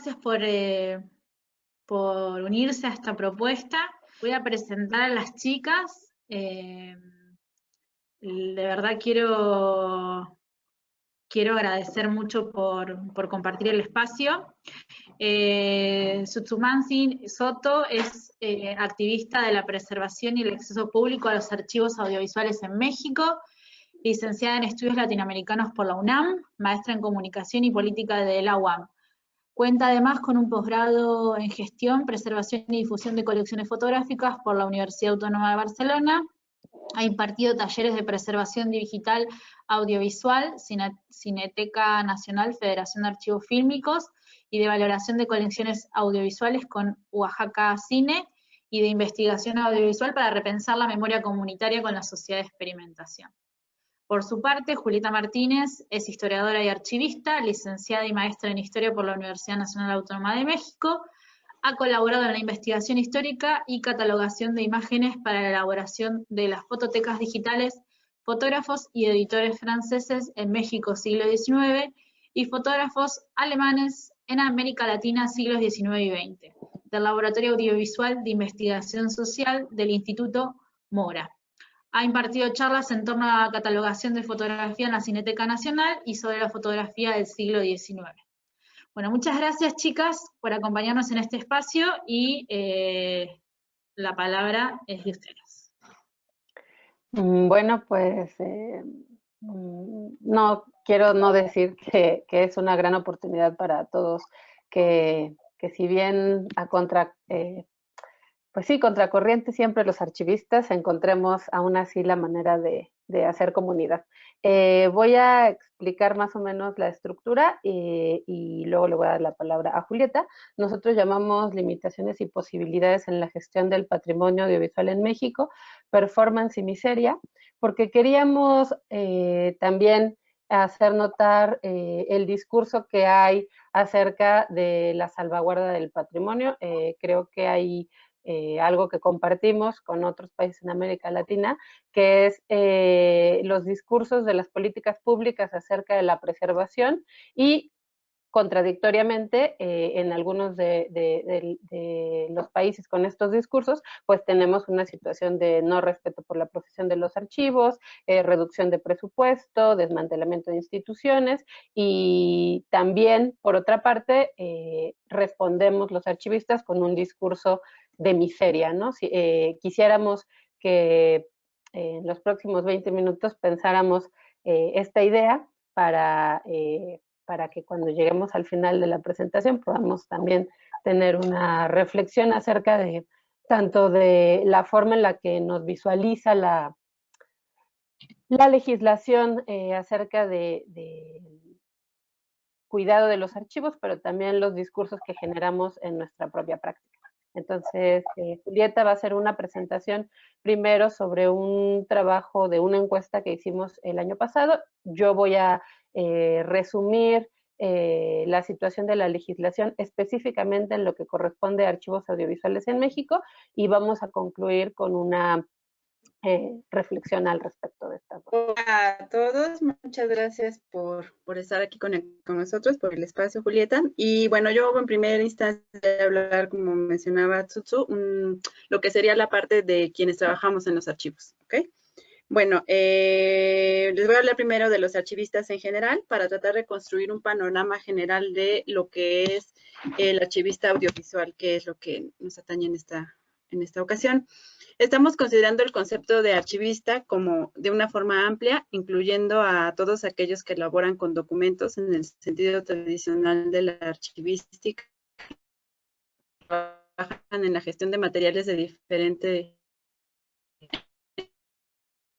gracias por unirse a esta propuesta. Voy a presentar a las chicas. De verdad quiero agradecer mucho por compartir el espacio. Tsumansi Soto es activista de la preservación y el acceso público a los archivos audiovisuales en México, licenciada en Estudios Latinoamericanos por la UNAM, maestra en Comunicación y Política de la UAM. Cuenta además con un posgrado en Gestión, Preservación y Difusión de Colecciones Fotográficas por la Universidad Autónoma de Barcelona. Ha impartido talleres de preservación digital audiovisual, Cineteca Nacional, Federación de Archivos Fílmicos, y de valoración de colecciones audiovisuales con Oaxaca Cine, y de investigación audiovisual para repensar la memoria comunitaria con la sociedad de experimentación. Por su parte, Julieta Martínez es historiadora y archivista, licenciada y maestra en Historia por la Universidad Nacional Autónoma de México. Ha colaborado en la investigación histórica y catalogación de imágenes para la elaboración de las fototecas digitales, fotógrafos y editores franceses en México siglo XIX y fotógrafos alemanes en América Latina siglos XIX y XX, del Laboratorio Audiovisual de Investigación Social del Instituto Mora. Ha impartido charlas en torno a la catalogación de fotografía en la Cineteca Nacional y sobre la fotografía del siglo XIX. Bueno, muchas gracias, chicas, por acompañarnos en este espacio y la palabra es de ustedes. Bueno, pues no quiero no decir que es una gran oportunidad para todos que si bien pues sí, contracorriente siempre los archivistas, encontremos aún así la manera de hacer comunidad. Voy a explicar más o menos la estructura y luego le voy a dar la palabra a Julieta. Nosotros llamamos limitaciones y posibilidades en la gestión del patrimonio audiovisual en México, performance y miseria, porque queríamos también hacer notar el discurso que hay acerca de la salvaguarda del patrimonio. Creo que hay algo que compartimos con otros países en América Latina, que es los discursos de las políticas públicas acerca de la preservación y contradictoriamente en algunos de los países con estos discursos, pues tenemos una situación de no respeto por la profesión de los archivos, reducción de presupuesto, desmantelamiento de instituciones y también, por otra parte, respondemos los archivistas con un discurso de miseria, ¿no? Si quisiéramos que en los próximos 20 minutos pensáramos esta idea para que cuando lleguemos al final de la presentación podamos también tener una reflexión acerca de tanto de la forma en la que nos visualiza la legislación acerca de cuidado de los archivos, pero también los discursos que generamos en nuestra propia práctica. Entonces, Julieta va a hacer una presentación primero sobre un trabajo de una encuesta que hicimos el año pasado. Yo voy a resumir la situación de la legislación específicamente en lo que corresponde a archivos audiovisuales en México y vamos a concluir con una reflexión al respecto de esta. Hola a todos, muchas gracias por estar aquí con nosotros, por el espacio, Julieta. Y bueno, yo en primera instancia voy a hablar, como mencionaba Tsutsu, lo que sería la parte de quienes trabajamos en los archivos, ¿ok? Bueno, les voy a hablar primero de los archivistas en general para tratar de construir un panorama general de lo que es el archivista audiovisual, que es lo que nos atañe en esta ocasión. Estamos considerando el concepto de archivista como de una forma amplia, incluyendo a todos aquellos que elaboran con documentos en el sentido tradicional de la archivística, trabajan en la gestión de materiales de diferente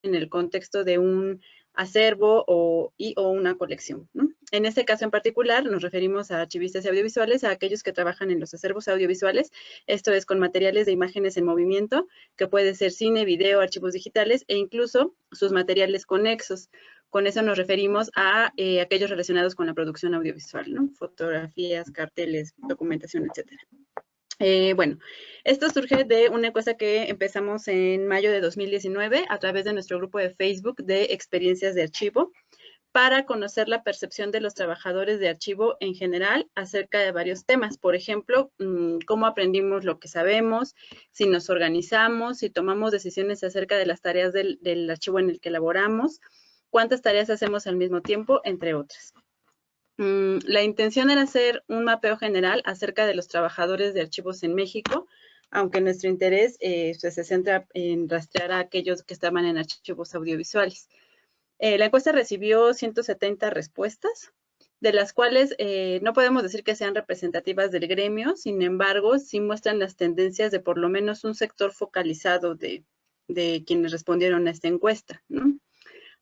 en el contexto de un acervo o una colección, ¿no? En este caso en particular nos referimos a archivistas y audiovisuales, a aquellos que trabajan en los acervos audiovisuales, esto es con materiales de imágenes en movimiento, que puede ser cine, video, archivos digitales e incluso sus materiales conexos. Con eso nos referimos a aquellos relacionados con la producción audiovisual, ¿no? Fotografías, carteles, documentación, etcétera. Bueno, esto surge de una encuesta que empezamos en mayo de 2019 a través de nuestro grupo de Facebook de experiencias de archivo, para conocer la percepción de los trabajadores de archivo en general acerca de varios temas. Por ejemplo, cómo aprendimos lo que sabemos, si nos organizamos, si tomamos decisiones acerca de las tareas del archivo en el que elaboramos, cuántas tareas hacemos al mismo tiempo, entre otras. La intención era hacer un mapeo general acerca de los trabajadores de archivos en México, aunque nuestro interés pues, se centra en rastrear a aquellos que estaban en archivos audiovisuales. La encuesta recibió 170 respuestas, de las cuales no podemos decir que sean representativas del gremio, sin embargo, sí muestran las tendencias de por lo menos un sector focalizado de quienes respondieron a esta encuesta, ¿no?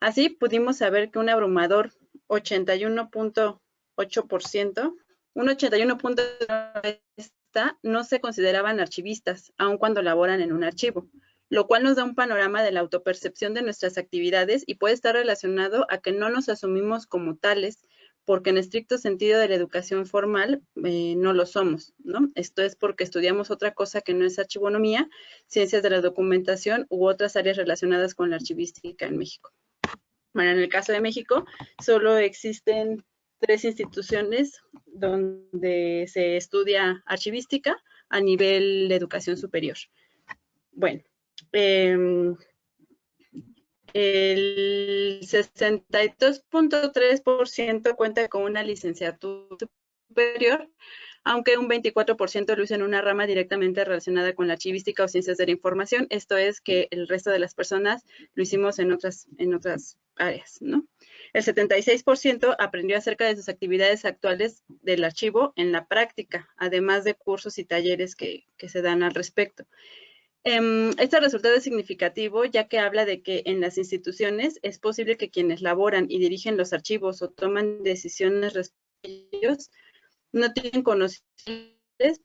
Así pudimos saber que un abrumador 81.8%, un 81.9% no se consideraban archivistas, aun cuando laboran en un archivo, lo cual nos da un panorama de la autopercepción de nuestras actividades y puede estar relacionado a que no nos asumimos como tales, porque en estricto sentido de la educación formal no lo somos, ¿no? Esto es porque estudiamos otra cosa que no es archivonomía, ciencias de la documentación u otras áreas relacionadas con la archivística en México. Bueno, en el caso de México, solo existen 3 instituciones donde se estudia archivística a nivel de educación superior. Bueno, el 62.3% cuenta con una licenciatura superior, aunque un 24% lo hizo en una rama directamente relacionada con la archivística o ciencias de la información. Esto es que el resto de las personas lo hicimos en otras áreas, ¿no? El 76% aprendió acerca de sus actividades actuales del archivo en la práctica, además de cursos y talleres que se dan al respecto. Este resultado es significativo, ya que habla de que en las instituciones es posible que quienes laboran y dirigen los archivos o toman decisiones respecto a ellos no tienen conocimientos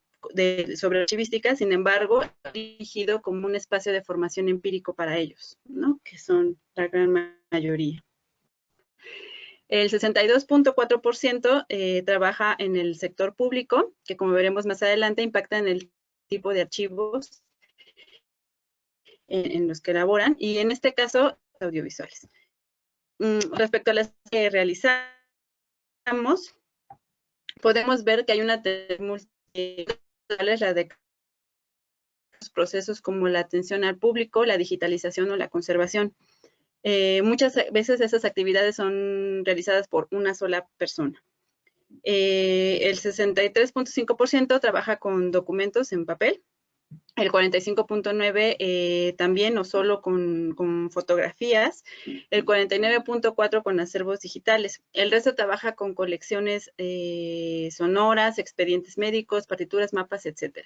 sobre archivística, sin embargo, dirigido como un espacio de formación empírico para ellos, ¿no? Que son la gran mayoría. El 62.4% trabaja en el sector público, que como veremos más adelante impacta en el tipo de archivos en los que elaboran, y en este caso, audiovisuales. Respecto a las que realizamos, podemos ver que hay una tendencia la de procesos como la atención al público, la digitalización o la conservación. Muchas veces esas actividades son realizadas por una sola persona. El 63.5% trabaja con documentos en papel, el 45.9% también o solo con fotografías, el 49.4% con acervos digitales. El resto trabaja con colecciones sonoras, expedientes médicos, partituras, mapas, etc.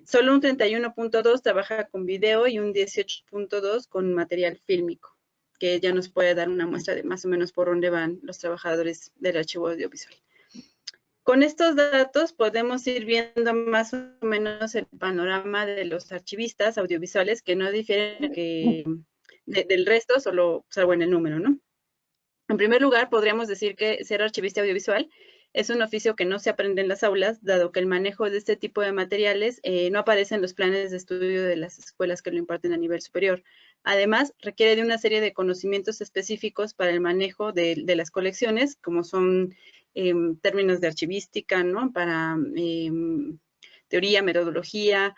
Solo un 31.2% trabaja con video y un 18.2% con material fílmico, que ya nos puede dar una muestra de más o menos por dónde van los trabajadores del archivo audiovisual. Con estos datos podemos ir viendo más o menos el panorama de los archivistas audiovisuales que no difieren del resto, salvo en el número, ¿no? En primer lugar, podríamos decir que ser archivista audiovisual es un oficio que no se aprende en las aulas, dado que el manejo de este tipo de materiales no aparece en los planes de estudio de las escuelas que lo imparten a nivel superior. Además, requiere de una serie de conocimientos específicos para el manejo de las colecciones, como son términos de archivística, ¿no? Para teoría, metodología,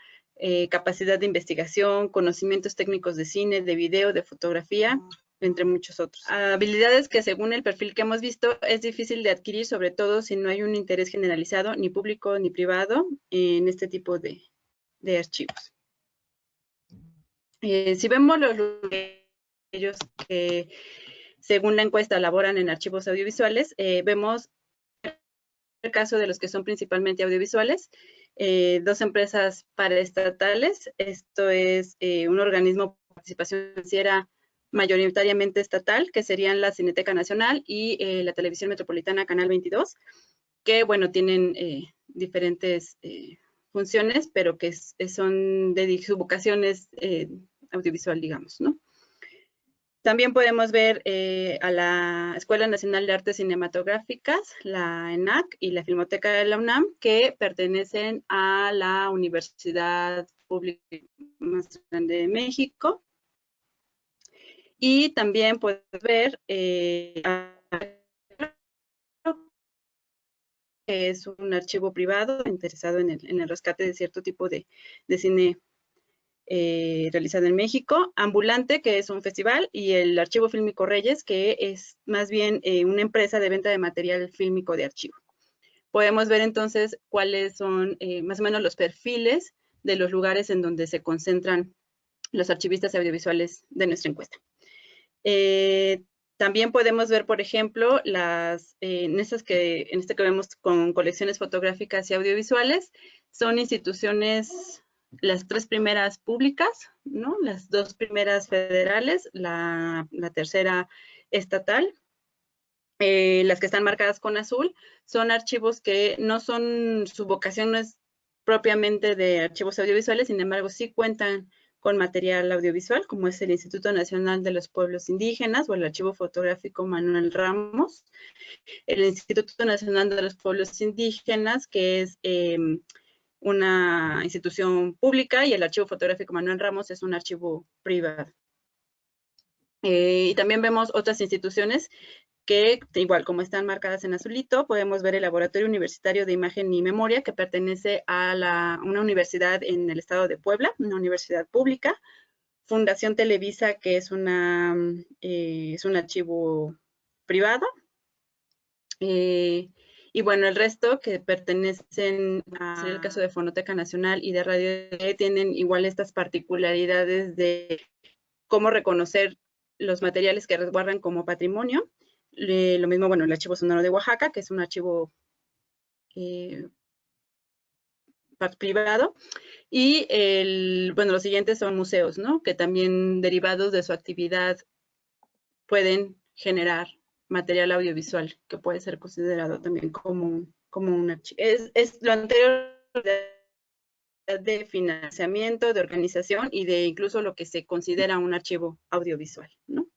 capacidad de investigación, conocimientos técnicos de cine, de video, de fotografía, entre muchos otros. Habilidades que según el perfil que hemos visto es difícil de adquirir, sobre todo si no hay un interés generalizado, ni público ni privado, en este tipo de archivos. Si vemos ellos que según la encuesta laboran en archivos audiovisuales, vemos el caso de los que son principalmente audiovisuales, 2 empresas paraestatales, esto es un organismo de participación financiera mayoritariamente estatal, que serían la Cineteca Nacional y la Televisión Metropolitana Canal 22, que, bueno, tienen diferentes funciones, pero que son de su vocación es audiovisual, digamos, ¿no? También podemos ver a la Escuela Nacional de Artes Cinematográficas, la ENAC y la Filmoteca de la UNAM, que pertenecen a la Universidad Pública más grande de México. Y también puedes ver que es un archivo privado interesado en el rescate de cierto tipo de cine realizado en México, Ambulante, que es un festival, y el Archivo Fílmico Reyes, que es más bien una empresa de venta de material fílmico de archivo. Podemos ver entonces cuáles son más o menos los perfiles de los lugares en donde se concentran los archivistas audiovisuales de nuestra encuesta. También podemos ver, por ejemplo, en este que vemos con colecciones fotográficas y audiovisuales, son instituciones, las 3 primeras públicas, ¿no? Las 2 primeras federales, la tercera estatal. Las que están marcadas con azul son archivos que no son, su vocación no es propiamente de archivos audiovisuales, sin embargo sí cuentan con material audiovisual, como es el Instituto Nacional de los Pueblos Indígenas o el Archivo Fotográfico Manuel Ramos, el Instituto Nacional de los Pueblos Indígenas, que es una institución pública, y el Archivo Fotográfico Manuel Ramos es un archivo privado. Y también vemos otras instituciones que, igual como están marcadas en azulito, podemos ver el Laboratorio Universitario de Imagen y Memoria, que pertenece a una universidad en el estado de Puebla, una universidad pública. Fundación Televisa, que es un archivo privado. Y bueno, el resto que pertenecen el caso de Fonoteca Nacional y de Radio E, tienen igual estas particularidades de cómo reconocer los materiales que resguardan como patrimonio. Lo mismo, bueno, el Archivo Sonoro de Oaxaca, que es un archivo privado. Y bueno, los siguientes son museos, ¿no? Que también, derivados de su actividad, pueden generar material audiovisual que puede ser considerado también como un archivo. Es lo anterior de financiamiento, de organización y de incluso lo que se considera un archivo audiovisual, ¿no?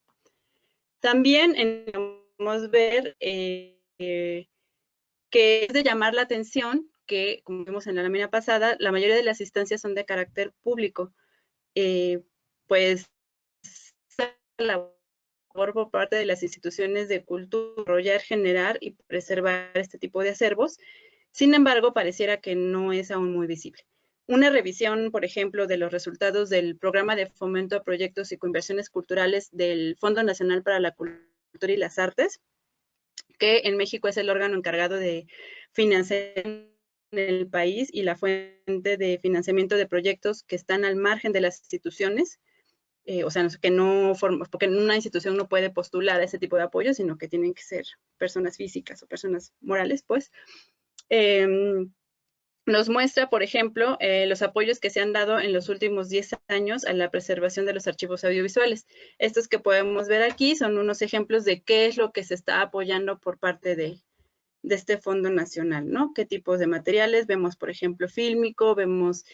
También podemos ver que es de llamar la atención que, como vimos en la lámina pasada, la mayoría de las instancias son de carácter público. Pues la labor por parte de las instituciones de cultura, desarrollar, generar y preservar este tipo de acervos. Sin embargo, pareciera que no es aún muy visible. Una revisión, por ejemplo, de los resultados del Programa de Fomento a Proyectos y Coinversiones Culturales del Fondo Nacional para la Cultura y las Artes, que en México es el órgano encargado de financiar en el país y la fuente de financiamiento de proyectos que están al margen de las instituciones, o sea, que no forman, porque una institución no puede postular a ese tipo de apoyo, sino que tienen que ser personas físicas o personas morales, pues. Nos muestra, por ejemplo, los apoyos que se han dado en los últimos 10 años a la preservación de los archivos audiovisuales. Estos que podemos ver aquí son unos ejemplos de qué es lo que se está apoyando por parte de este Fondo Nacional, ¿no? ¿Qué tipos de materiales? Vemos, por ejemplo, fílmico, vemos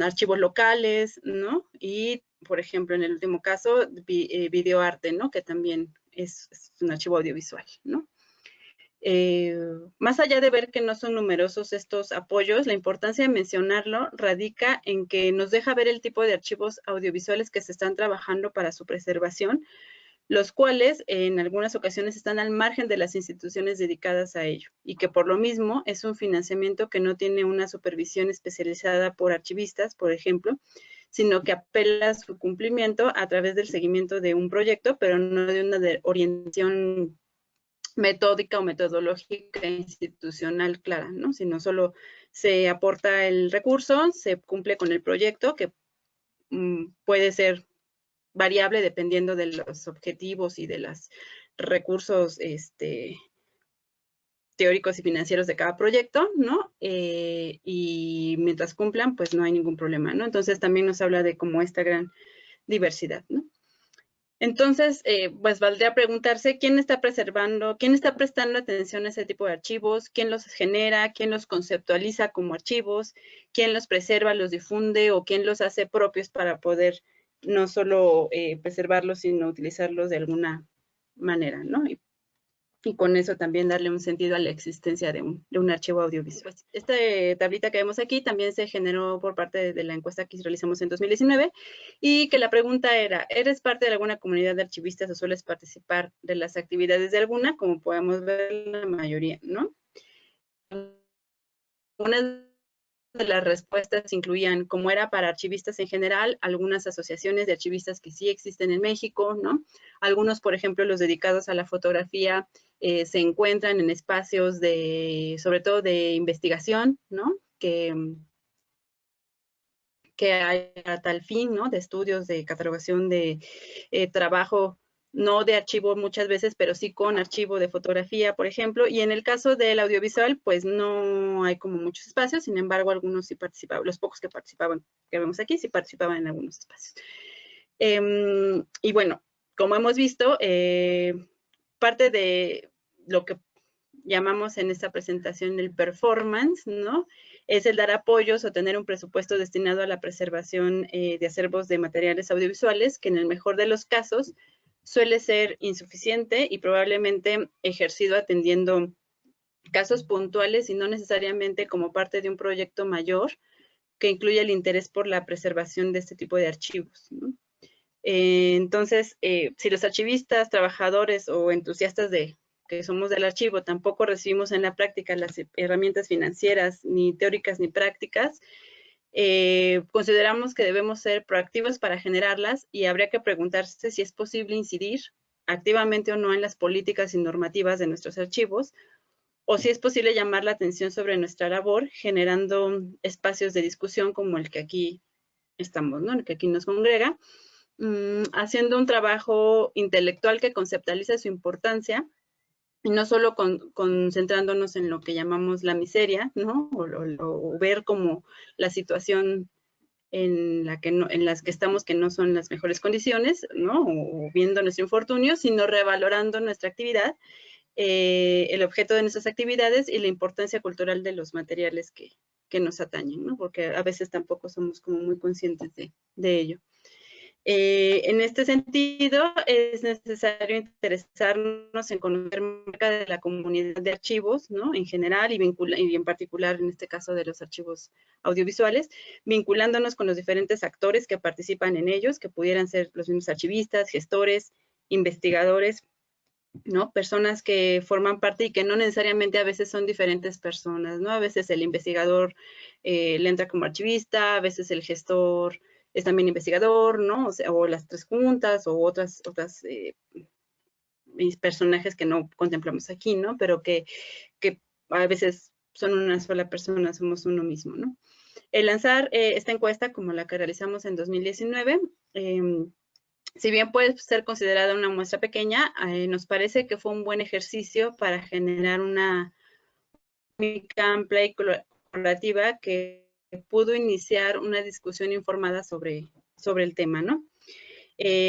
archivos locales, ¿no? Y, por ejemplo, en el último caso, videoarte, ¿no? Que también es un archivo audiovisual, ¿no? Más allá de ver que no son numerosos estos apoyos, la importancia de mencionarlo radica en que nos deja ver el tipo de archivos audiovisuales que se están trabajando para su preservación, los cuales en algunas ocasiones están al margen de las instituciones dedicadas a ello, y que por lo mismo es un financiamiento que no tiene una supervisión especializada por archivistas, por ejemplo, sino que apela a su cumplimiento a través del seguimiento de un proyecto, pero no de una orientación metódica o metodológica institucional clara, ¿no? Sino solo se aporta el recurso, se cumple con el proyecto, que puede ser variable dependiendo de los objetivos y de los recursos teóricos y financieros de cada proyecto, ¿no? Y mientras cumplan, pues no hay ningún problema, ¿no? Entonces también nos habla de como esta gran diversidad, ¿no? Entonces, pues valdría preguntarse quién está preservando, quién está prestando atención a ese tipo de archivos, quién los genera, quién los conceptualiza como archivos, quién los preserva, los difunde o quién los hace propios para poder no solo preservarlos, sino utilizarlos de alguna manera, ¿no? y con eso también darle un sentido a la existencia de un archivo audiovisual. Pues esta tablita que vemos aquí también se generó por parte de la encuesta que realizamos en 2019 y que la pregunta era, ¿eres parte de alguna comunidad de archivistas o sueles participar de las actividades de alguna? Como podemos ver, la mayoría, ¿no? Una de las respuestas incluían, como era para archivistas en general, algunas asociaciones de archivistas que sí existen en México, ¿no? Algunos, por ejemplo, los dedicados a la fotografía, se encuentran en espacios sobre todo de investigación, ¿no? Que hay a tal fin, ¿no? De estudios, de catalogación, de trabajo, no de archivo muchas veces, pero sí con archivo de fotografía, por ejemplo. Y en el caso del audiovisual, pues no hay como muchos espacios, sin embargo, algunos sí participaban, los pocos que participaban, que vemos aquí, sí participaban en algunos espacios. Y bueno, como hemos visto, parte de lo que llamamos en esta presentación el performance, ¿no? Es el dar apoyos o tener un presupuesto destinado a la preservación de acervos de materiales audiovisuales, que en el mejor de los casos suele ser insuficiente y probablemente ejercido atendiendo casos puntuales y no necesariamente como parte de un proyecto mayor que incluye el interés por la preservación de este tipo de archivos, ¿no? Entonces, si los archivistas, trabajadores o entusiastas que somos del archivo tampoco recibimos en la práctica las herramientas financieras, ni teóricas ni prácticas, consideramos que debemos ser proactivos para generarlas y habría que preguntarse si es posible incidir activamente o no en las políticas y normativas de nuestros archivos, o si es posible llamar la atención sobre nuestra labor generando espacios de discusión como el que aquí estamos, ¿no? El que aquí nos congrega, haciendo un trabajo intelectual que conceptualiza su importancia y no solo concentrándonos en lo que llamamos la miseria, ¿no? O ver como la situación en las que estamos que no son las mejores condiciones, ¿no? O viendo nuestro infortunio, sino revalorando nuestra actividad, el objeto de nuestras actividades y la importancia cultural de los materiales que nos atañen, ¿no? Porque a veces tampoco somos como muy conscientes de ello. En este sentido, es necesario interesarnos en conocer más de la comunidad de archivos, ¿no? En general y en particular en este caso de los archivos audiovisuales, vinculándonos con los diferentes actores que participan en ellos, que pudieran ser los mismos archivistas, gestores, investigadores, ¿no? Personas que forman parte y que no necesariamente a veces son diferentes personas, ¿no? A veces el investigador le entra como archivista, a veces el gestor es también investigador, ¿no? O las tres juntas o otras personajes que no contemplamos aquí, ¿no? Pero que a veces son una sola persona, somos uno mismo, ¿no? El lanzar esta encuesta, como la que realizamos en 2019, si bien puede ser considerada una muestra pequeña, nos parece que fue un buen ejercicio para generar una dinámica amplia y colaborativa que pudo iniciar una discusión informada sobre el tema, ¿no?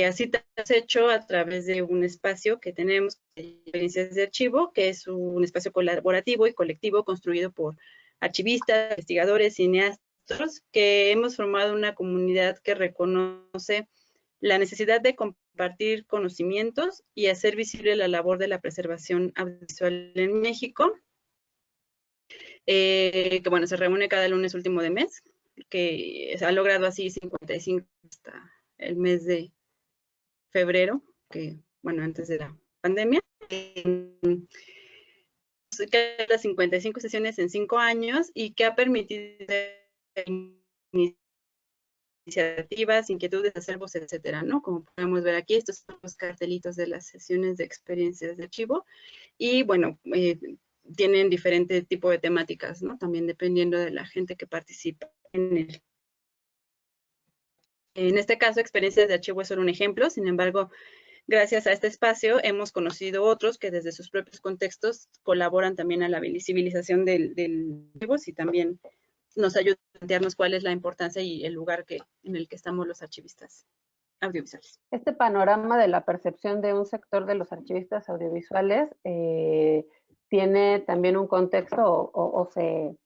Así lo hemos hecho a través de un espacio que tenemos, Experiencias de Archivo, que es un espacio colaborativo y colectivo construido por archivistas, investigadores, cineastas, que hemos formado una comunidad que reconoce la necesidad de compartir conocimientos y hacer visible la labor de la preservación audiovisual en México, que bueno, se reúne cada lunes último de mes, que se ha logrado así 55 hasta el mes de febrero, que bueno, antes de la pandemia. Que las 55 sesiones en 5 años y que ha permitido iniciativas, inquietudes, acervos, etcétera, ¿no? Como podemos ver aquí, estos son los cartelitos de las sesiones de experiencias de archivo y bueno, tienen diferente tipo de temáticas, ¿no? También dependiendo de la gente que participa en él. En este caso, experiencias de archivo es solo un ejemplo, sin embargo, gracias a este espacio hemos conocido otros que desde sus propios contextos colaboran también a la visibilización del archivo y también nos ayuda a plantearnos cuál es la importancia y el lugar en el que estamos los archivistas audiovisuales. Este panorama de la percepción de un sector de los archivistas audiovisuales tiene también un contexto o se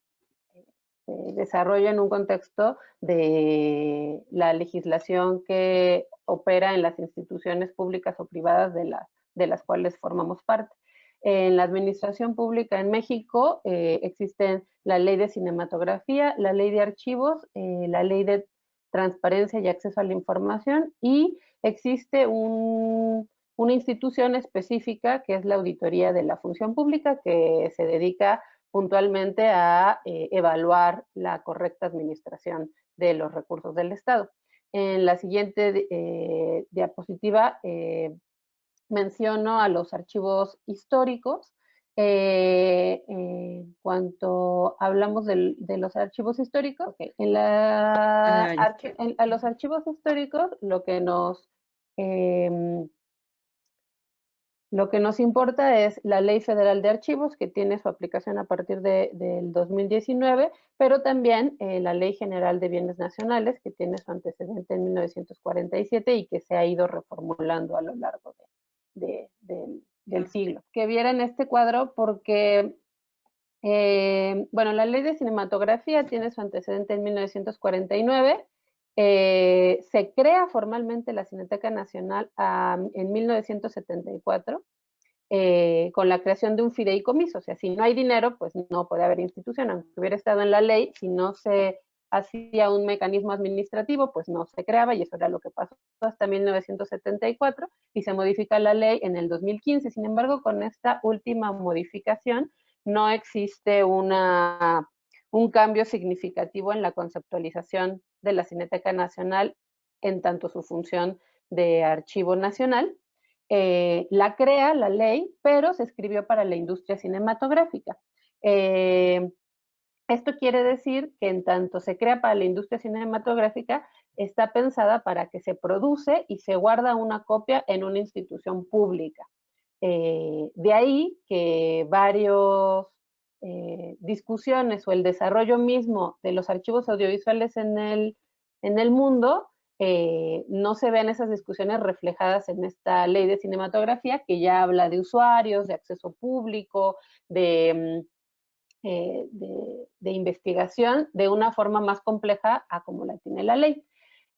desarrolla en un contexto de la legislación que opera en las instituciones públicas o privadas de las cuales formamos parte. En la administración pública en México existen la ley de cinematografía, la ley de archivos, la ley de transparencia y acceso a la información, y existe una institución específica que es la Auditoría de la Función Pública, que se dedica puntualmente a evaluar la correcta administración de los recursos del Estado. En la siguiente diapositiva menciono a los archivos históricos. Cuando hablamos de los archivos históricos, okay, a los archivos históricos lo que nos importa es la Ley Federal de Archivos, que tiene su aplicación a partir del 2019, pero también la Ley General de Bienes Nacionales, que tiene su antecedente en 1947 y que se ha ido reformulando a lo largo del siglo. Que vieran este cuadro porque, bueno, la Ley de Cinematografía tiene su antecedente en 1949. Se crea formalmente la Cineteca Nacional en 1974 con la creación de un fideicomiso. O sea, si no hay dinero, pues no puede haber institución. Aunque hubiera estado en la ley, si no se hacía un mecanismo administrativo, pues no se creaba, y eso era lo que pasó hasta 1974, y se modifica la ley en el 2015. Sin embargo, con esta última modificación no existe un cambio significativo en la conceptualización de la Cineteca Nacional en tanto su función de archivo nacional. La crea la ley, pero se escribió para la industria cinematográfica. Esto quiere decir que en tanto se crea para la industria cinematográfica, está pensada para que se produce y se guarda una copia en una institución pública. De ahí que varios discusiones o el desarrollo mismo de los archivos audiovisuales en el mundo no se ven esas discusiones reflejadas en esta ley de cinematografía, que ya habla de usuarios, de acceso público, de investigación de una forma más compleja a como la tiene la ley.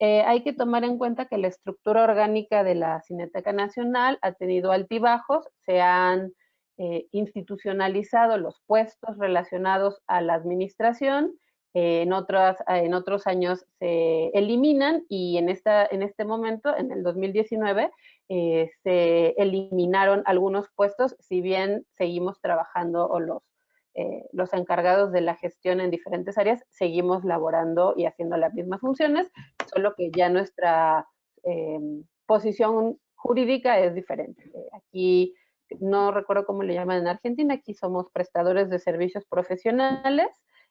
Hay que tomar en cuenta que la estructura orgánica de la Cineteca Nacional ha tenido altibajos, se han institucionalizado los puestos relacionados a la administración, en otros años se eliminan, y en este momento, en el 2019, se eliminaron algunos puestos, si bien seguimos trabajando, o los encargados de la gestión en diferentes áreas seguimos laborando y haciendo las mismas funciones, solo que ya nuestra posición jurídica es diferente. Aquí no recuerdo cómo le llaman en Argentina, aquí somos prestadores de servicios profesionales,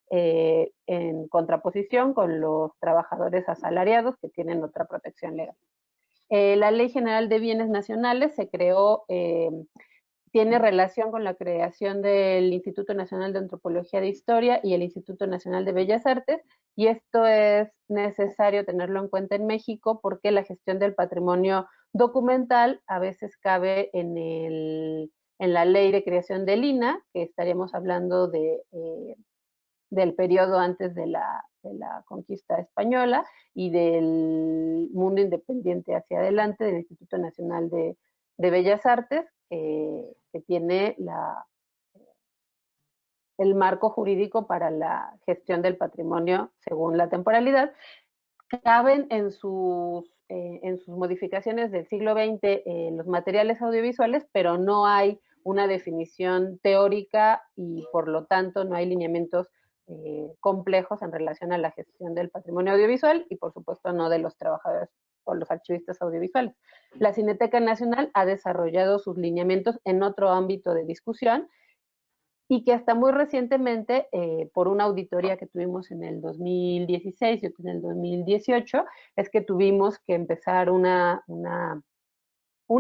en contraposición con los trabajadores asalariados, que tienen otra protección legal. La Ley General de Bienes Nacionales se creó, tiene relación con la creación del Instituto Nacional de Antropología de Historia y el Instituto Nacional de Bellas Artes, y esto es necesario tenerlo en cuenta en México porque la gestión del patrimonio documental a veces cabe en la ley de creación del INAH, que estaríamos hablando del periodo antes de la conquista española, y del mundo independiente hacia adelante, del Instituto Nacional de Bellas Artes, que tiene el marco jurídico para la gestión del patrimonio según la temporalidad. Caben en sus modificaciones del siglo XX los materiales audiovisuales, pero no hay una definición teórica y por lo tanto no hay lineamientos complejos en relación a la gestión del patrimonio audiovisual, y por supuesto no de los trabajadores o los archivistas audiovisuales. La Cineteca Nacional ha desarrollado sus lineamientos en otro ámbito de discusión, y que hasta muy recientemente, por una auditoría que tuvimos en el 2016 y en el 2018, es que tuvimos que empezar un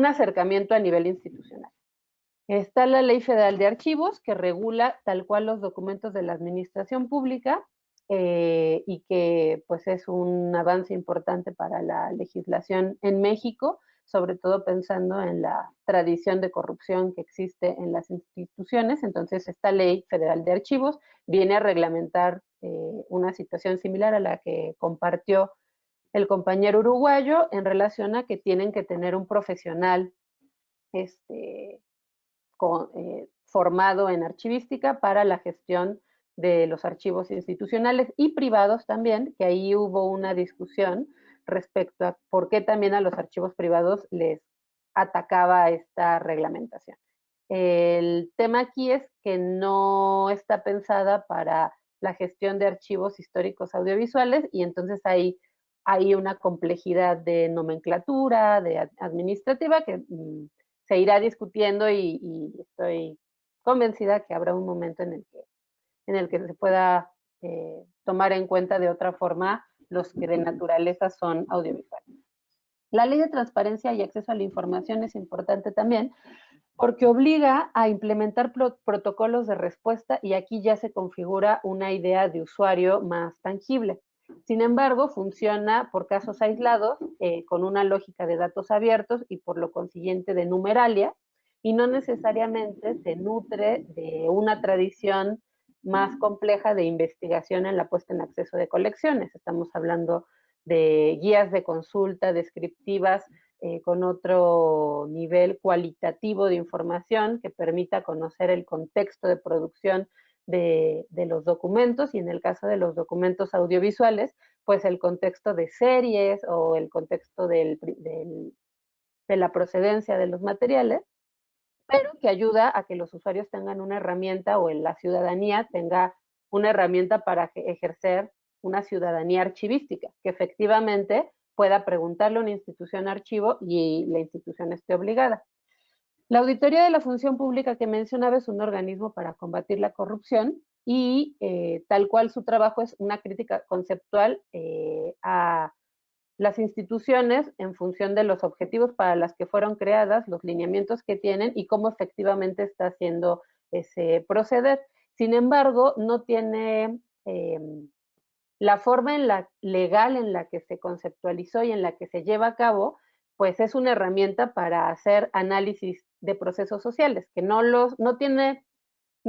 acercamiento a nivel institucional. Está la Ley Federal de Archivos, que regula tal cual los documentos de la administración pública, y que pues es un avance importante para la legislación en México, sobre todo pensando en la tradición de corrupción que existe en las instituciones. Entonces, esta Ley Federal de Archivos viene a reglamentar una situación similar a la que compartió el compañero uruguayo, en relación a que tienen que tener un profesional formado en archivística para la gestión de los archivos institucionales y privados también, que ahí hubo una discusión respecto a por qué también a los archivos privados les atacaba esta reglamentación. El tema aquí es que no está pensada para la gestión de archivos históricos audiovisuales y entonces hay una complejidad de nomenclatura, de administrativa que se irá discutiendo y estoy convencida que habrá un momento en el que se pueda tomar en cuenta de otra forma los que de naturaleza son audiovisuales. La ley de transparencia y acceso a la información es importante también porque obliga a implementar protocolos de respuesta y aquí ya se configura una idea de usuario más tangible. Sin embargo, funciona por casos aislados, con una lógica de datos abiertos y por lo consiguiente de numeralia, y no necesariamente se nutre de una tradición más compleja de investigación en la puesta en acceso de colecciones. Estamos hablando de guías de consulta descriptivas con otro nivel cualitativo de información que permita conocer el contexto de producción de los documentos y en el caso de los documentos audiovisuales, pues el contexto de series o el contexto de la procedencia de los materiales, pero que ayuda a que los usuarios tengan una herramienta o la ciudadanía tenga una herramienta para ejercer una ciudadanía archivística, que efectivamente pueda preguntarle a una institución archivo y la institución esté obligada. La Auditoría de la Función Pública que mencionaba es un organismo para combatir la corrupción y tal cual su trabajo es una crítica conceptual a las instituciones en función de los objetivos para las que fueron creadas, los lineamientos que tienen y cómo efectivamente está haciendo ese proceder. Sin embargo, no tiene la forma legal en la que se conceptualizó y en la que se lleva a cabo, pues es una herramienta para hacer análisis de procesos sociales, que no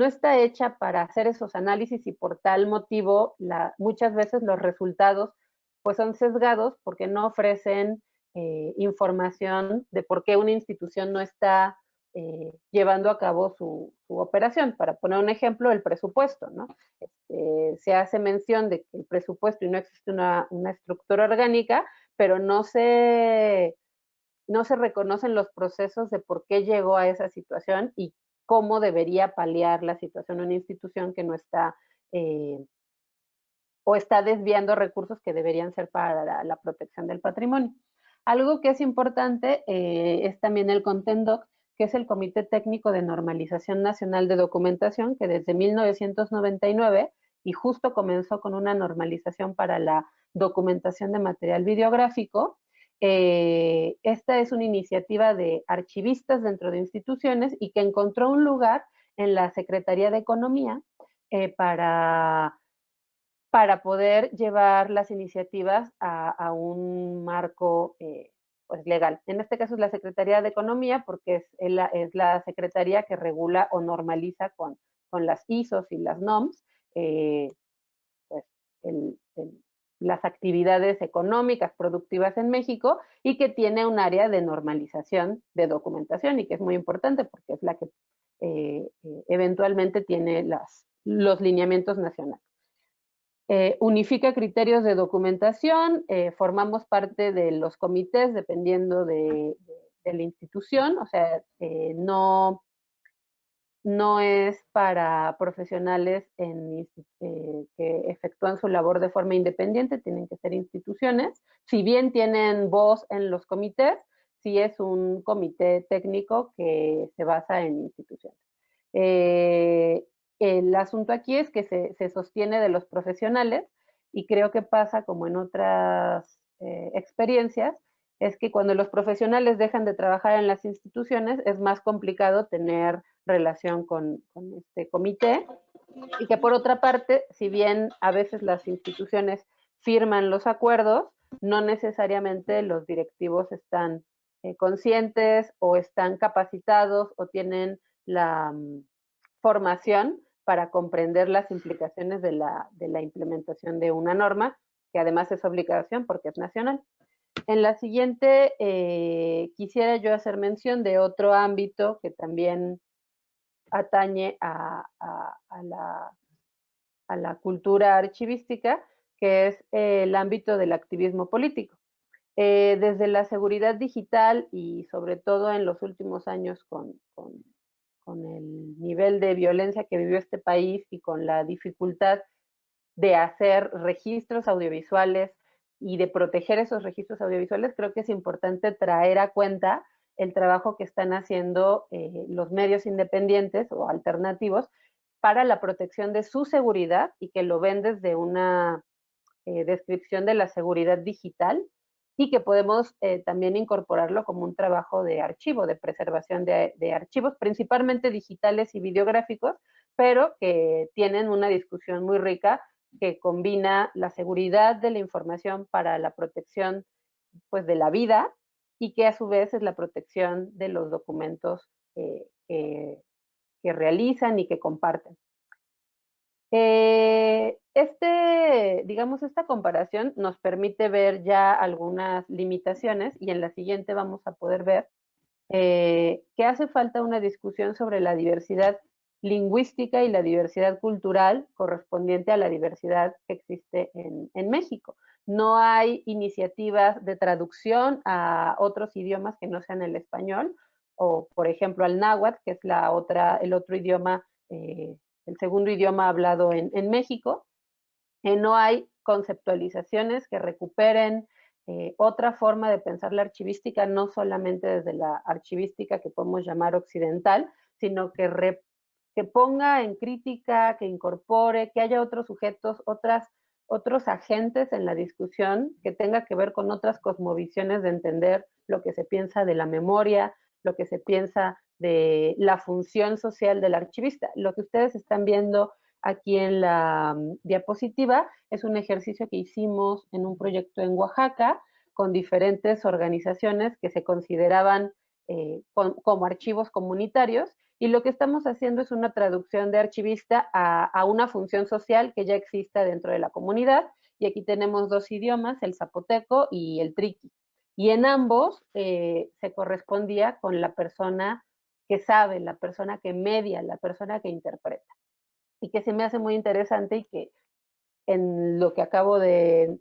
está hecha para hacer esos análisis y por tal motivo muchas veces los resultados pues son sesgados porque no ofrecen información de por qué una institución no está llevando a cabo su operación. Para poner un ejemplo, el presupuesto, ¿no? Se hace mención de que el presupuesto y no existe una estructura orgánica, pero no se reconocen los procesos de por qué llegó a esa situación y cómo debería paliar la situación una institución que no está o está desviando recursos que deberían ser para la protección del patrimonio. Algo que es importante es también el CONTENDOC, que es el Comité Técnico de Normalización Nacional de Documentación, que desde 1999 y justo comenzó con una normalización para la documentación de material videográfico. Esta es una iniciativa de archivistas dentro de instituciones y que encontró un lugar en la Secretaría de Economía para poder llevar las iniciativas a un marco pues legal. En este caso es la Secretaría de Economía porque es la secretaría que regula o normaliza con las ISOs y las NOMs pues las actividades económicas productivas en México y que tiene un área de normalización de documentación y que es muy importante porque es la que eventualmente tiene los lineamientos nacionales. Unifica criterios de documentación, formamos parte de los comités dependiendo de la institución, o sea, no es para profesionales que efectúan su labor de forma independiente, tienen que ser instituciones. Si bien tienen voz en los comités, sí es un comité técnico que se basa en instituciones. El asunto aquí es que se sostiene de los profesionales y creo que pasa como en otras experiencias, es que cuando los profesionales dejan de trabajar en las instituciones es más complicado tener relación con este comité y que por otra parte, si bien a veces las instituciones firman los acuerdos, no necesariamente los directivos están conscientes o están capacitados o tienen la formación para comprender las implicaciones de la implementación de una norma, que además es obligación porque es nacional. En la siguiente, quisiera yo hacer mención de otro ámbito que también atañe a la cultura archivística, que es el ámbito del activismo político. Desde la seguridad digital y sobre todo en los últimos años con el nivel de violencia que vivió este país y con la dificultad de hacer registros audiovisuales y de proteger esos registros audiovisuales, creo que es importante traer a cuenta el trabajo que están haciendo los medios independientes o alternativos para la protección de su seguridad y que lo ven desde una descripción de la seguridad digital y que podemos también incorporarlo como un trabajo de archivo, de preservación de archivos, principalmente digitales y videográficos, pero que tienen una discusión muy rica que combina la seguridad de la información para la protección pues, de la vida y que a su vez es la protección de los documentos que realizan y que comparten. Digamos, esta comparación nos permite ver ya algunas limitaciones y en la siguiente vamos a poder ver que hace falta una discusión sobre la diversidad lingüística y la diversidad cultural correspondiente a la diversidad que existe en México. No hay iniciativas de traducción a otros idiomas que no sean el español o, por ejemplo, al náhuatl, que es el otro idioma el segundo idioma hablado en México. No hay conceptualizaciones que recuperen otra forma de pensar la archivística, no solamente desde la archivística que podemos llamar occidental, sino que ponga en crítica, que incorpore, que haya otros sujetos, otros agentes en la discusión que tenga que ver con otras cosmovisiones de entender lo que se piensa de la memoria, lo que se piensa de la función social del archivista. Lo que ustedes están viendo aquí en la diapositiva es un ejercicio que hicimos en un proyecto en Oaxaca con diferentes organizaciones que se consideraban como archivos comunitarios y lo que estamos haciendo es una traducción de archivista a una función social que ya exista dentro de la comunidad y aquí tenemos dos idiomas, el zapoteco y el triqui. Y en ambos se correspondía con la persona que sabe, la persona que media, la persona que interpreta. Y que se me hace muy interesante y que en lo que acabo de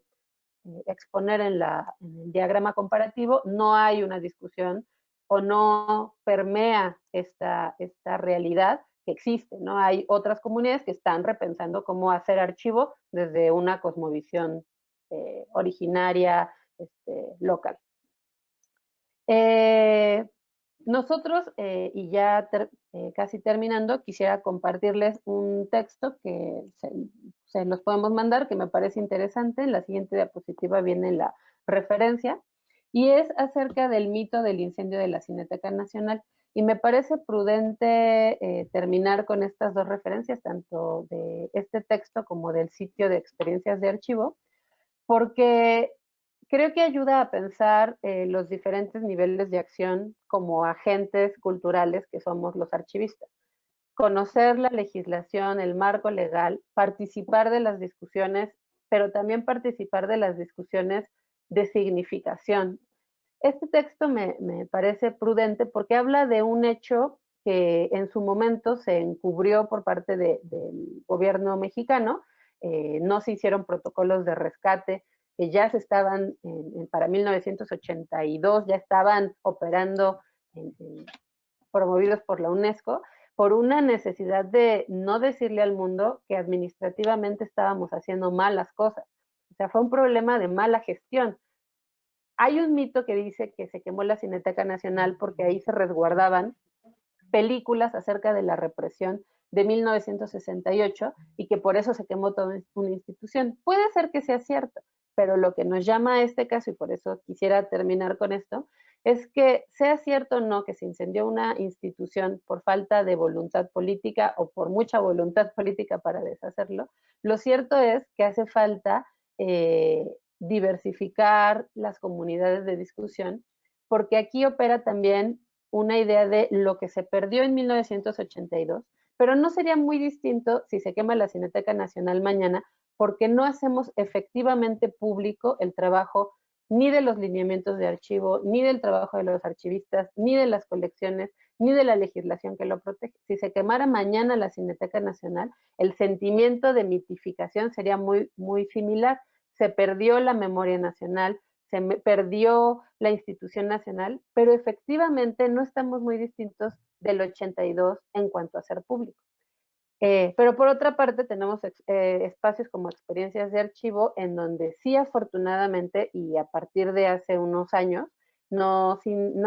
exponer en el diagrama comparativo no hay una discusión o no permea esta realidad que existe, ¿no? Hay otras comunidades que están repensando cómo hacer archivo desde una cosmovisión originaria, local. Nosotros, y ya casi terminando, quisiera compartirles un texto que se los podemos mandar, que me parece interesante. En la siguiente diapositiva viene la referencia, y es acerca del mito del incendio de la Cineteca Nacional. Y me parece prudente terminar con estas dos referencias, tanto de este texto como del sitio de experiencias de archivo, porque creo que ayuda a pensar los diferentes niveles de acción como agentes culturales que somos los archivistas. Conocer la legislación, el marco legal, participar de las discusiones, pero también participar de las discusiones de significación. Este texto me parece prudente porque habla de un hecho que en su momento se encubrió por parte del gobierno mexicano, no se hicieron protocolos de rescate, que ya se estaban, para 1982, ya estaban operando promovidos por la UNESCO, por una necesidad de no decirle al mundo que administrativamente estábamos haciendo mal las cosas. O sea, fue un problema de mala gestión. Hay un mito que dice que se quemó la Cineteca Nacional porque ahí se resguardaban películas acerca de la represión de 1968 y que por eso se quemó toda una institución. Puede ser que sea cierto, pero lo que nos llama a este caso, y por eso quisiera terminar con esto, es que sea cierto o no que se incendió una institución por falta de voluntad política o por mucha voluntad política para deshacerlo, lo cierto es que hace falta diversificar las comunidades de discusión, porque aquí opera también una idea de lo que se perdió en 1982, pero no sería muy distinto si se quema la Cineteca Nacional mañana, porque no hacemos efectivamente público el trabajo ni de los lineamientos de archivo, ni del trabajo de los archivistas, ni de las colecciones, ni de la legislación que lo protege. Si se quemara mañana la Cineteca Nacional, el sentimiento de mitificación sería muy, muy similar. Se perdió la memoria nacional, perdió la institución nacional, pero efectivamente no estamos muy distintos del 82 en cuanto a ser público. Pero por otra parte tenemos espacios como experiencias de archivo en donde sí afortunadamente y a partir de hace unos años, no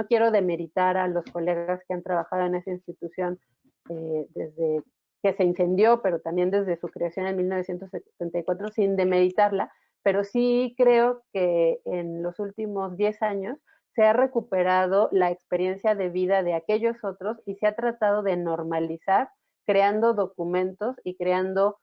quiero demeritar a los colegas que han trabajado en esa institución desde que se incendió, pero también desde su creación en 1974, sin demeritarla, pero sí creo que en los últimos 10 años se ha recuperado la experiencia de vida de aquellos otros y se ha tratado de normalizar creando documentos y creando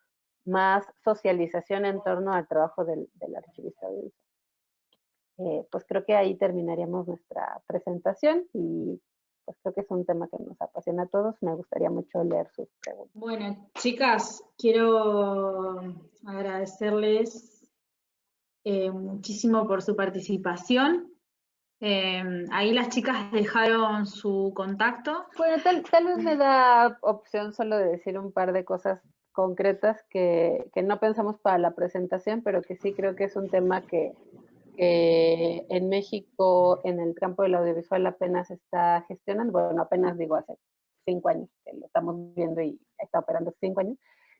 más socialización en torno al trabajo del archivista audiovisual. Pues creo que ahí terminaríamos nuestra presentación y pues creo que es un tema que nos apasiona a todos. Me gustaría mucho leer sus preguntas. Bueno, chicas, quiero agradecerles muchísimo por su participación. Ahí las chicas dejaron su contacto. Bueno, tal vez me da opción solo de decir un par de cosas concretas que no pensamos para la presentación, pero que sí creo que es un tema que en México, en el campo del audiovisual, apenas está gestionando. Bueno, apenas digo hace 5 años que lo estamos viendo y está operando 5 años.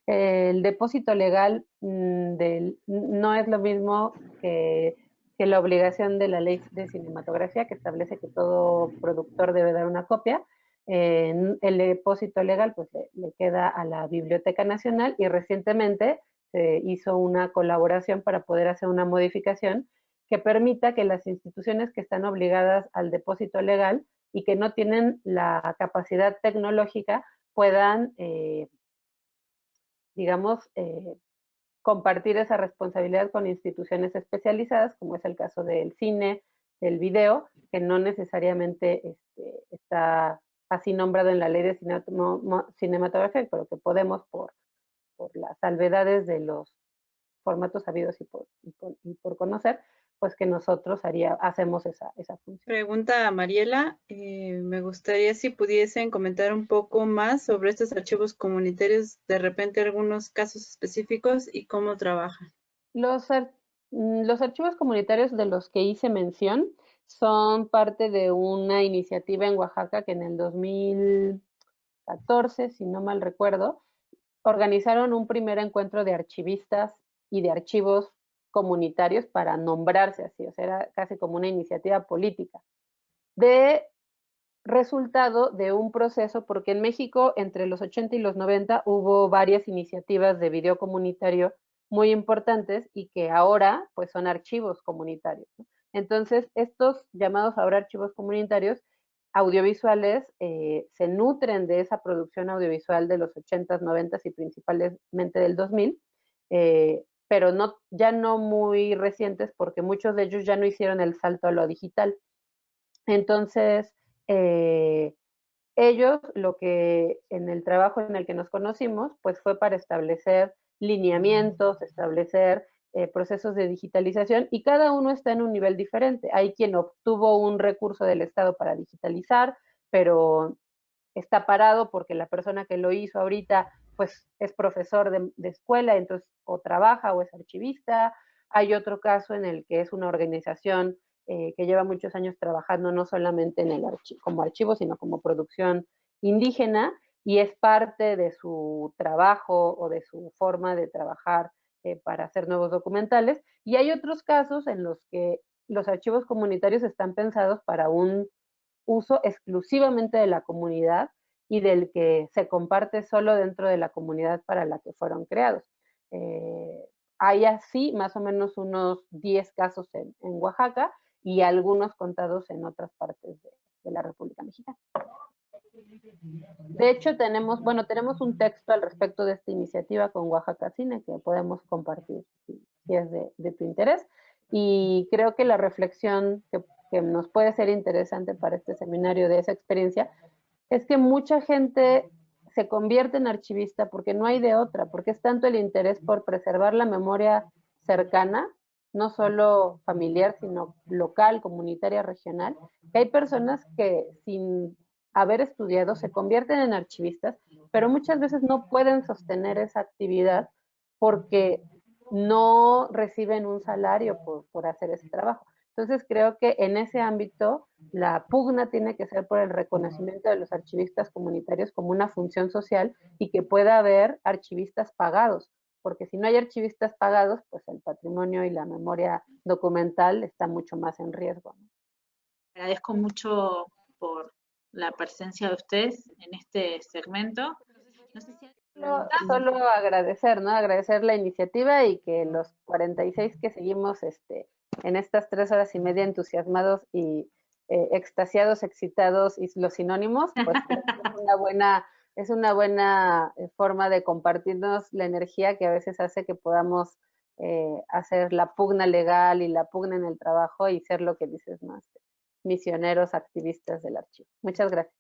El depósito legal no es lo mismo que la obligación de la ley de cinematografía que establece que todo productor debe dar una copia. El depósito legal pues le queda a la Biblioteca Nacional y recientemente se hizo una colaboración para poder hacer una modificación que permita que las instituciones que están obligadas al depósito legal y que no tienen la capacidad tecnológica puedan, digamos, compartir esa responsabilidad con instituciones especializadas, como es el caso del cine, del video, que no necesariamente está así nombrado en la ley de cinematografía, pero que podemos por las salvedades de los formatos habidos y por conocer, pues que nosotros hacemos esa función. Pregunta a Mariela, me gustaría si pudiesen comentar un poco más sobre estos archivos comunitarios, de repente algunos casos específicos y cómo trabajan. Los archivos comunitarios de los que hice mención son parte de una iniciativa en Oaxaca que en el 2014, si no mal recuerdo, organizaron un primer encuentro de archivistas y de archivos comunitarios para nombrarse así, o sea, era casi como una iniciativa política, de resultado de un proceso, porque en México entre los 80 y los 90 hubo varias iniciativas de video comunitario muy importantes y que ahora pues son archivos comunitarios, ¿no? Entonces, estos llamados ahora archivos comunitarios audiovisuales se nutren de esa producción audiovisual de los 80s, 90s y principalmente del 2000, pero ya no muy recientes porque muchos de ellos ya no hicieron el salto a lo digital. Entonces, ellos lo que en el trabajo en el que nos conocimos, pues fue para establecer lineamientos, establecer procesos de digitalización y cada uno está en un nivel diferente. Hay quien obtuvo un recurso del Estado para digitalizar, pero está parado porque la persona que lo hizo ahorita pues es profesor de escuela, entonces o trabaja o es archivista. Hay otro caso en el que es una organización que lleva muchos años trabajando no solamente en como archivo, sino como producción indígena y es parte de su trabajo o de su forma de trabajar para hacer nuevos documentales. Y hay otros casos en los que los archivos comunitarios están pensados para un uso exclusivamente de la comunidad y del que se comparte solo dentro de la comunidad para la que fueron creados. Hay así más o menos unos 10 casos en Oaxaca y algunos contados en otras partes de la República Mexicana. De hecho, tenemos un texto al respecto de esta iniciativa con Oaxaca Cine que podemos compartir si es de tu interés. Y creo que la reflexión que nos puede ser interesante para este seminario de esa experiencia es que mucha gente se convierte en archivista porque no hay de otra, porque es tanto el interés por preservar la memoria cercana, no solo familiar, sino local, comunitaria, regional, que hay personas que sin haber estudiado se convierten en archivistas, pero muchas veces no pueden sostener esa actividad porque no reciben un salario por hacer ese trabajo. Entonces creo que en ese ámbito la pugna tiene que ser por el reconocimiento de los archivistas comunitarios como una función social y que pueda haber archivistas pagados, porque si no hay archivistas pagados, pues el patrimonio y la memoria documental está mucho más en riesgo. Agradezco mucho por la presencia de ustedes en este segmento. No sé si Solo agradecer, ¿no? Agradecer la iniciativa y que los 46 que seguimos en estas 3 horas y media entusiasmados y extasiados, excitados y los sinónimos, pues es una buena forma de compartirnos la energía que a veces hace que podamos hacer la pugna legal y la pugna en el trabajo y ser lo que dices más, misioneros, activistas del archivo. Muchas gracias.